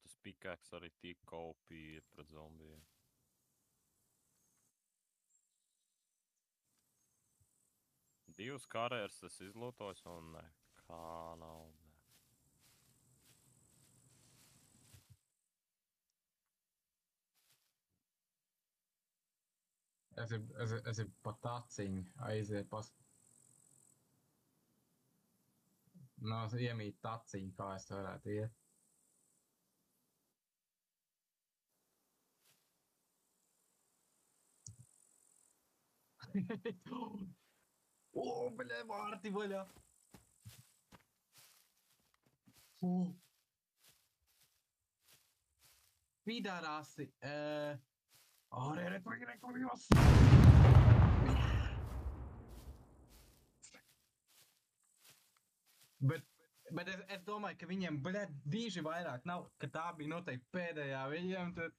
tas pikaks arī tik kopī ir pret zombijiem. Divas karēras es izlūtos un nekā nav. Es ir pa taciņu aiziet pas... Nu, es iemīt taciņu, kā es varētu iet. O, bļē, vārti vaļā! Pidārāsi! Rekurjos! Bet es domāju, ka viņiem, bļē, diži vairāk nav, ka tā bija noteikti pēdējā viņiem tur.